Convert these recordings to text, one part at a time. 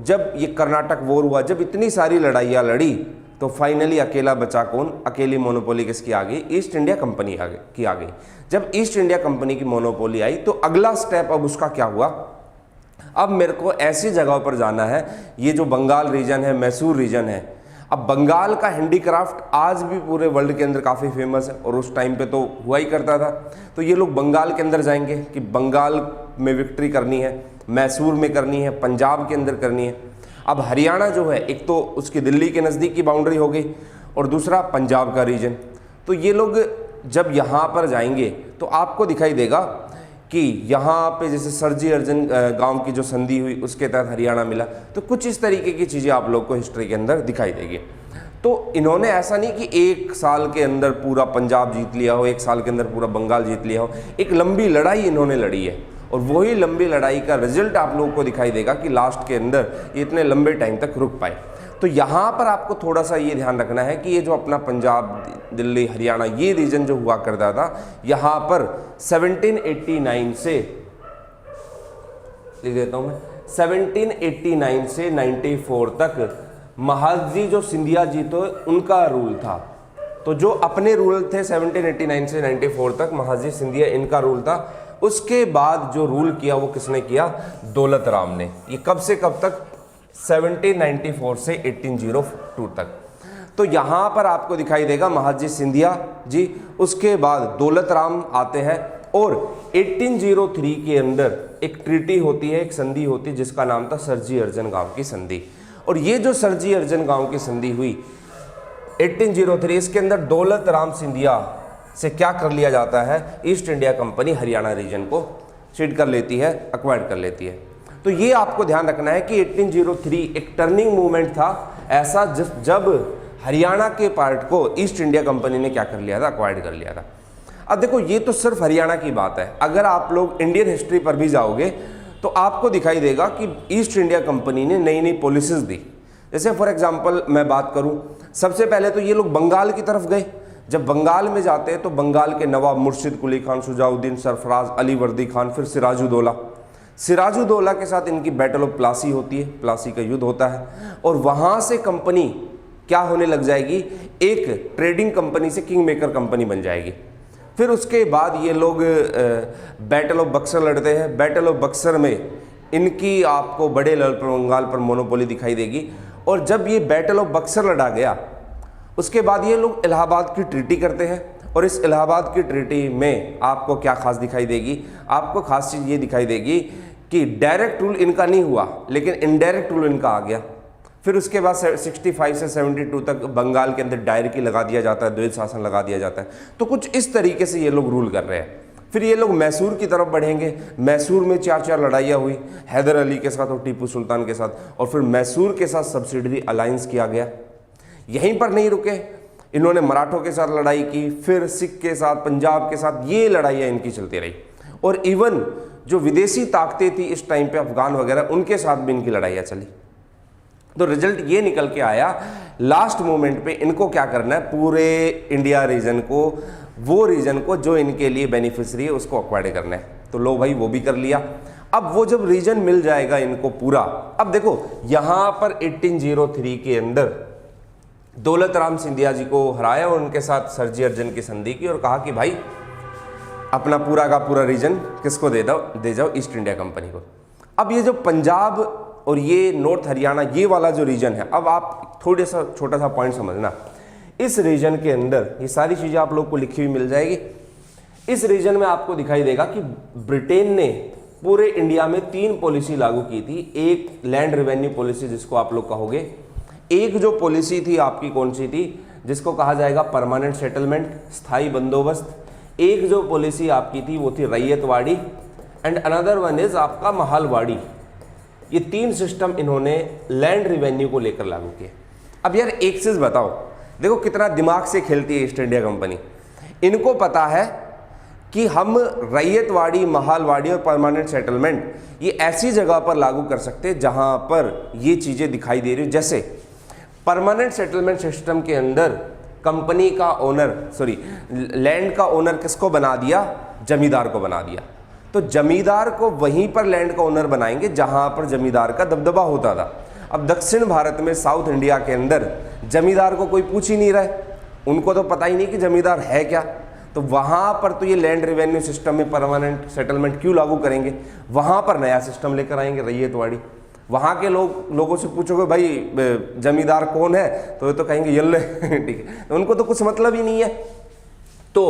जब ये कर्नाटक वॉर हुआ, जब इतनी सारी लड़ाइयाँ लड़ी, तो फाइनली अकेला बचा कौन? अकेली मोनोपोली किसकी आ गई? ईस्ट इंडिया कंपनी की आ गई। जब ईस्ट इंडिया कंपनी की मोनोपोली आई तो अगला स्टेप अब उसका क्या हुआ? अब मेरे को ऐसी जगहों पर जाना है, ये जो बंगाल रीजन है, मैसूर रीजन है। अब बंगाल का हैंडीक्राफ्ट आज भी पूरे वर्ल्ड के अंदर काफ़ी फेमस है और उस टाइम पे तो हुआ ही करता था। तो ये लोग बंगाल के अंदर जाएंगे कि बंगाल में विक्ट्री करनी है, मैसूर में करनी है, पंजाब के अंदर करनी है। अब हरियाणा जो है, एक तो उसकी दिल्ली के नज़दीक की बाउंड्री हो गई और दूसरा पंजाब का रीजन। तो ये लोग जब यहाँ पर जाएंगे तो आपको दिखाई देगा कि यहाँ पे जैसे सरजी अर्जन गांव की जो संधि हुई उसके तहत हरियाणा मिला। तो कुछ इस तरीके की चीज़ें आप लोग को हिस्ट्री के अंदर दिखाई देगी। तो इन्होंने ऐसा नहीं कि एक साल के अंदर पूरा पंजाब जीत लिया हो, एक साल के अंदर पूरा बंगाल जीत लिया हो। एक लंबी लड़ाई इन्होंने लड़ी है और वही लंबी लड़ाई का रिजल्ट आप लोगों को दिखाई देगा कि लास्ट के अंदर ये इतने लंबे टाइम तक रुक पाए। तो यहाँ पर आपको थोड़ा सा ये ध्यान रखना है कि ये जो अपना पंजाब, दिल्ली, हरियाणा ये रीजन जो हुआ करता था, यहाँ पर 1789 से लिख देता हूँ मैं, 1789 से 94 तक महाजी जो सिंधिया जी तो उनका रूल था। तो जो अपने रूल थे 1789 से 94 तक, महाजी सिंधिया इनका रूल था। उसके बाद जो रूल किया वो किसने किया? दौलत राम ने। ये कब से कब तक? 1794 से 1802 तक। तो यहाँ पर आपको दिखाई देगा महाजी सिंधिया जी, उसके बाद दौलत राम आते हैं और 1803 के अंदर एक ट्रीटी होती है, एक संधि होती है जिसका नाम था सरजी अर्जन गांव की संधि। और ये जो सरजी अर्जन गांव की संधि हुई 1803, इसके अंदर दौलत राम सिंधिया से क्या कर लिया जाता है? East India Company Haryana region को सीड कर लेती है, एक्वायर कर लेती है। तो ये आपको ध्यान रखना है कि 1803 एक टर्निंग मूवमेंट था ऐसा जब हरियाणा के पार्ट को ईस्ट इंडिया कंपनी ने क्या कर लिया था? एक्वायर कर लिया था। अब देखो, ये तो सिर्फ हरियाणा की बात है। अगर आप लोग इंडियन हिस्ट्री पर भी जाओगे तो आपको दिखाई देगा कि ईस्ट इंडिया कंपनी ने नई नई पॉलिसीज दी। जैसे फॉर एग्जांपल मैं बात करूं, सबसे पहले तो ये लोग बंगाल की तरफ गए। जब बंगाल में जाते हैं तो बंगाल के नवाब मुर्शिद कुली खान, शुजाउद्दीन, सरफराज, अली वर्दी खान, फिर सिराजुद्दौला। सिराजुद्दौला के साथ इनकी बैटल ऑफ प्लासी होती है, प्लासी का युद्ध होता है और वहाँ से कंपनी क्या होने लग जाएगी? एक ट्रेडिंग कंपनी से किंग मेकर कंपनी बन जाएगी। फिर उसके बाद ये लोग बैटल ऑफ बक्सर लड़ते हैं। बैटल ऑफ बक्सर में इनकी आपको बड़े लेवल पर बंगाल पर मोनोपोली दिखाई देगी। और जब ये बैटल ऑफ बक्सर लड़ा गया उसके बाद ये लोग इलाहाबाद की ट्रीटी करते हैं और इस इलाहाबाद की ट्रीटी में आपको क्या खास दिखाई देगी? आपको खास चीज़ ये दिखाई देगी कि डायरेक्ट रूल इनका नहीं हुआ लेकिन इनडायरेक्ट रूल इनका आ गया। फिर उसके बाद 65 से 72 तक बंगाल के अंदर डायरेक्टली लगा दिया जाता है, द्वैध शासन लगा दिया जाता है। तो कुछ इस तरीके से ये लोग रूल कर रहे हैं। फिर ये लोग मैसूर की तरफ बढ़ेंगे। मैसूर में 4 लड़ाइयाँ हुई, हैदर अली के साथ और टीपू सुल्तान के साथ, और फिर मैसूर के साथ सब्सिडरी अलायंस किया गया। यहीं पर नहीं रुके, इन्होंने मराठों के साथ लड़ाई की, फिर सिख के साथ, पंजाब के साथ, ये लड़ाइयाँ इनकी चलती रही। और इवन जो विदेशी ताकतें थी इस टाइम पे, अफगान वगैरह, उनके साथ भी इनकी लड़ाइयाँ चली। तो रिजल्ट ये निकल के आया लास्ट मोमेंट पे इनको क्या करना है? पूरे इंडिया रीजन को, वो रीजन को जो इनके लिए बेनिफिशियरी है उसको एक्वायर करना है। तो लो भाई, वो भी कर लिया। अब वो जब रीजन मिल जाएगा इनको पूरा, अब देखो यहाँ पर 1803 के अंदर दौलत राम सिंधिया जी को हराया और उनके साथ सरजी अर्जन की संधि की और कहा कि भाई अपना पूरा का पूरा रीजन किसको दे जाओ? ईस्ट इंडिया कंपनी को। अब ये जो पंजाब और ये नॉर्थ हरियाणा, ये वाला जो रीजन है, अब आप थोड़ा सा छोटा सा पॉइंट समझना। इस रीजन के अंदर ये सारी चीज़ें आप लोग को लिखी हुई मिल जाएगी। इस रीजन में आपको दिखाई देगा कि ब्रिटेन ने पूरे इंडिया में 3 पॉलिसी लागू की थी। एक लैंड रेवेन्यू पॉलिसी जिसको आप लोग कहोगे, एक जो पॉलिसी थी आपकी कौन सी थी? जिसको कहा जाएगा परमानेंट सेटलमेंट, स्थायी बंदोबस्त। एक जो पॉलिसी आपकी थी वो थी ryotwari, and another one is आपका महलवाड़ी। ये 3 सिस्टम इन्होंने लैंड रिवेन्यू को लेकर लागू किए। अब यार एक चीज बताओ, देखो कितना दिमाग से खेलती है ईस्ट इंडिया कंपनी। इनको पता है कि हम रैयतवाड़ी, महलवाड़ी और परमानेंट सेटलमेंट ये ऐसी जगह पर लागू कर सकते हैं जहां पर ये चीजें दिखाई दे रही हो। जैसे परमानेंट सेटलमेंट सिस्टम के अंदर कंपनी का ओनर, लैंड का ओनर किसको बना दिया? जमींदार को बना दिया। तो जमींदार को वहीं पर लैंड का ओनर बनाएंगे जहां पर जमींदार का दबदबा होता था। अब दक्षिण भारत में, साउथ इंडिया के अंदर जमींदार को कोई पूछ ही नहीं रहा है, उनको तो पता ही नहीं कि जमींदार है क्या। तो वहाँ पर तो ये लैंड रेवेन्यू सिस्टम में परमानेंट सेटलमेंट क्यों लागू करेंगे, वहाँ पर नया सिस्टम लेकर आएंगे रैयतवाड़ी। वहाँ के लोगों से पूछोगे भाई जमींदार कौन है, तो ये तो कहेंगे यल्ले ठीक है, तो उनको तो कुछ मतलब ही नहीं है। तो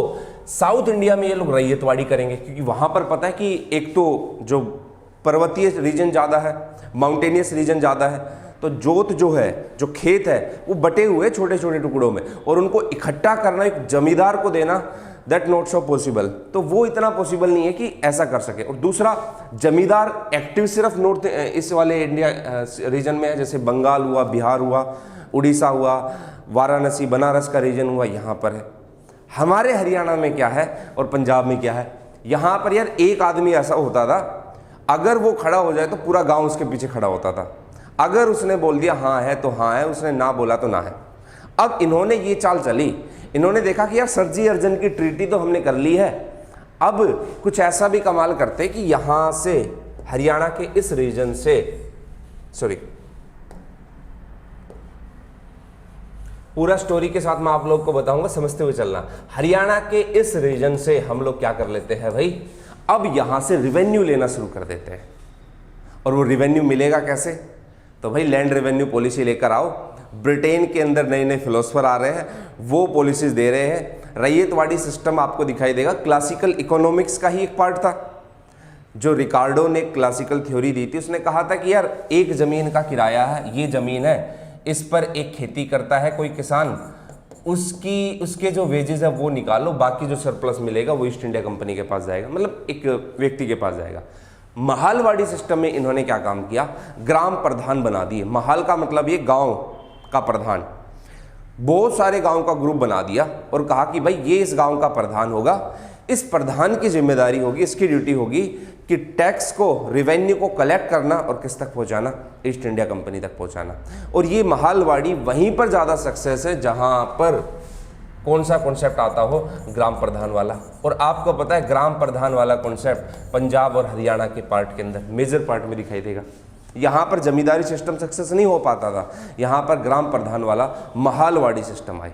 साउथ इंडिया में ये लोग रैयतवाड़ी करेंगे, क्योंकि वहाँ पर पता है कि एक तो जो पर्वतीय रीजन ज़्यादा है, माउंटेनियस रीजन ज़्यादा है, तो जोत जो है, जो खेत है, वो बटे हुए छोटे छोटे टुकड़ों में, और उनको इकट्ठा करना एक जमींदार को देना, दैट नॉट सो पॉसिबल। तो वो इतना पॉसिबल नहीं है कि ऐसा कर सके। और दूसरा, जमींदार एक्टिव सिर्फ नॉर्थ इस वाले इंडिया रीजन में है, जैसे बंगाल हुआ, बिहार हुआ, उड़ीसा हुआ, वाराणसी बनारस का रीजन हुआ, यहाँ पर है। हमारे हरियाणा में क्या है और पंजाब में क्या है, यहाँ पर यार एक आदमी ऐसा होता था, अगर वो खड़ा हो जाए तो पूरा गांव उसके पीछे खड़ा होता था। अगर उसने बोल दिया हाँ है तो हाँ है, उसने ना बोला तो ना है। अब इन्होंने ये चाल चली, इन्होंने देखा कि यार सरजी अर्जन की ट्रीटी तो हमने कर ली है, अब कुछ ऐसा भी कमाल करते कि यहाँ से हरियाणा के इस रीजन से, सॉरी पूरा स्टोरी के साथ मैं आप लोग को बताऊंगा, समझते हुए चलना। हरियाणा के इस रीजन से हम लोग क्या कर लेते हैं भाई, अब यहां से रिवेन्यू लेना शुरू कर देते हैं। और वो रिवेन्यू मिलेगा कैसे, तो भाई लैंड रेवेन्यू पॉलिसी लेकर आओ। ब्रिटेन के अंदर नए नए फिलोसफर आ रहे हैं, वो पॉलिसीज दे रहे हैं। रैयतवाड़ी सिस्टम आपको दिखाई देगा, क्लासिकल इकोनॉमिक्स का ही एक पार्ट था। जो रिकार्डो ने क्लासिकल थ्योरी दी थी, उसने कहा था कि यार एक ज़मीन का किराया है, ये ज़मीन है, इस पर एक खेती करता है कोई किसान, उसके जो वेजेस है वो निकालो, बाकी जो सरप्लस मिलेगा वो ईस्ट इंडिया कंपनी के पास जाएगा, मतलब एक व्यक्ति के पास जाएगा। महालवाड़ी सिस्टम में इन्होंने क्या काम किया, ग्राम प्रधान बना दिए। महाल का मतलब ये गांव का प्रधान, बहुत सारे गांव का ग्रुप बना दिया और कहा कि भाई ये इस गांव का प्रधान होगा, इस प्रधान की जिम्मेदारी होगी, इसकी ड्यूटी होगी कि टैक्स को, रिवेन्यू को कलेक्ट करना और किस तक पहुंचाना, ईस्ट इंडिया कंपनी तक पहुंचाना। और ये महालवाड़ी वहीं पर ज़्यादा सक्सेस है जहां पर कौन सा कॉन्सेप्ट आता हो, ग्राम प्रधान वाला। और आपको पता है ग्राम प्रधान वाला कॉन्सेप्ट पंजाब और हरियाणा के पार्ट के अंदर, मेजर पार्ट में दिखाई देगा। यहाँ पर जमींदारी सिस्टम सक्सेस नहीं हो पाता था, यहाँ पर ग्राम प्रधान वाला महालवाड़ी सिस्टम आए।